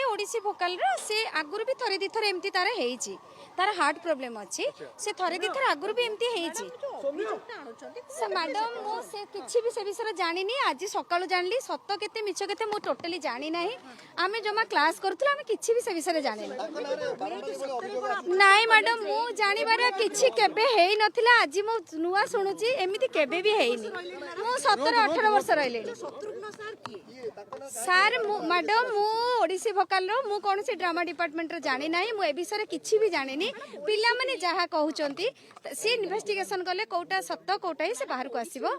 ओडिसी भोकाल से आगुरी भी थरे दी थर एमती तार हेची तार हार्ट प्रॉब्लम अच्छी से थरे दी थर आगुरी भी एमती हेची से मैडम मो से किछि भी से विषय जानि नी आज सकाळु जानली सत्य केते मिछ केते मो टोटली जानि नाही आमे जमा क्लास करथला आमे किछि भी से विषय जानि नाही मैडम मो जानि बारे किछि केबे हेई नथिला आज मो नुवा सुनुची एमिति केबे भी हेईनी मो 17 18 वर्ष रहले सार मैडम मु ओडिसी भोकाल रो मु कोन से ड्रामा डिपार्टमेंट रो जानि नाही मु ए विषय किछि भी जानिनी पिला माने जहा कहउचंती से इन्वेस्टिगेशन करले कोटा सत्य कोटा ही से बाहर को आसीबो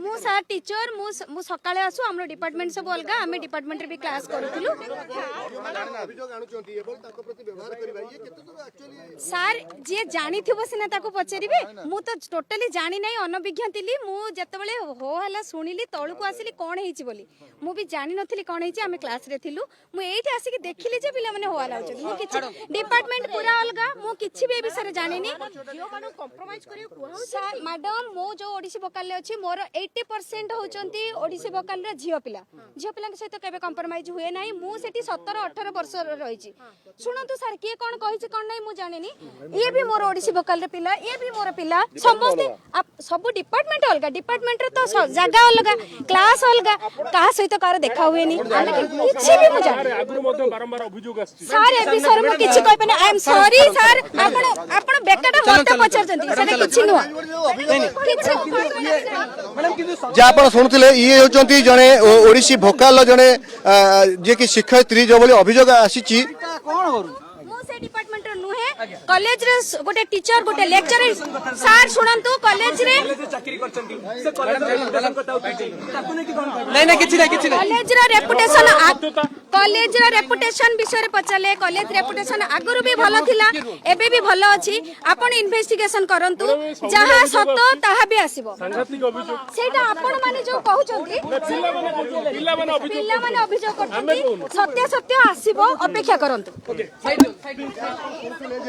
मु सार टीचर मु सकाळे आसु हमरो डिपार्टमेंट सब अलगा आमे डिपार्टमेंट रे भी क्लास करूथुलु सार जे जानि थिबो सिना ताको पचरिबे मु तो टोटली जानि नाही अनभिज्ञ थिली मु जेतेबेले हो हला सुनिली तळु को आसिली कोन हेची बोली मु भी जानि नथिली कोन हेची आमे क्लास रे थिलु मु एठी आसी के देखिली जे पिला माने हो हला होचन मु किछि डिपार्टमेंट पूरा अलगा मु किछि भी ए विषय जानि नी जियो मानो कंप्रोमाइज करियो कोहा सार मैडम मो जो ओडिसी भोकाल अछि मोर 80% होचंती ओडिसी भोकाल रे झियो पिला के सहित केबे कंप्रोमाइज हुए नाही मु सेठी 17 18 वर्ष रहिछि सुनंतु सर के कोन कहिछि कोन नाही मु जानिनी ये भी मोर ओडिसी भोकाल रे पिला ये भी मोर पिला समस्त सब डिपार्टमेंट अलगा डिपार्टमेंट रे तो जगह अलगा क्लास अलगा कहा सहित कार देखा हुए नी किछि भी मु जानि आगु मधे बारंबार अभियोग आछि सर ए विषय मु किछि कहि पने आई एम सॉरी सर आपण बेकटा मते पछरचंती सेने किछि नुवा जे आप शुणुले ये होती जड़े ओडिसी भोकाल जड़े जे कि शिक्षयित्री जो बोली अभियोग आसी डिपार्टमेंट नुहे कॉलेज रे गोटे टीचर गोटे लेक्चरर सर सुनंतु कॉलेज रे चाकरी करचंती से कॉलेज नहीं नहीं किछि नहीं कॉलेज रे रेपुटेशन कॉलेज रे रेपुटेशन विषय रे पचाले कॉलेज रेपुटेशन आगुरु भी भलो थिला एबे भी भलो अछि आपण इन्वेस्टिगेशन करंतु जहा सत्य ताहा भी आसीबो सांघातिक अभियोग सेटा आपण माने जो कहउचंती पिल्ला माने अभियोग करचंती सत्य सत्य आसीबो अपेक्षा करंतु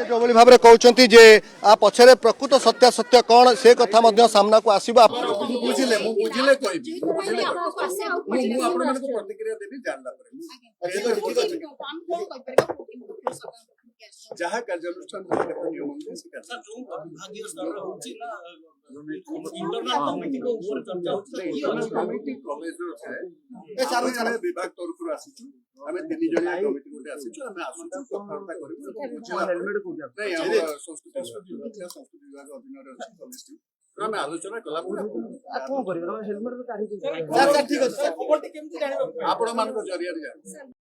जो भाव में कहते जे आ पछरे प्रकृत सत्य सत्य कौन से कथा मध्य सामना को आसीबो बुझिले मु बुझिले कहबी बुझिले मु आपण मन को प्रतिक्रिया देबी जानला परे जहाँ कार्यानुष्ठान नियम विभागीय स्तर होची ना इंटरनल कमिटी को ऊपर चर्चा होची कमिटी कॉलेज रो है ए सारे विभाग तरफ रो आसी हमें तीन जणिया कमिटी कोटे आसी छु हमें आसु कथावार्ता करिबो हेलमेट को नहीं हम संस्कृति विभाग अधीन रे अछि कॉलेज हमें आलोचना कला कोन करिबो हेलमेट काढी सर ठीक अछि सर केमति जानिबो आपण मान को जरिया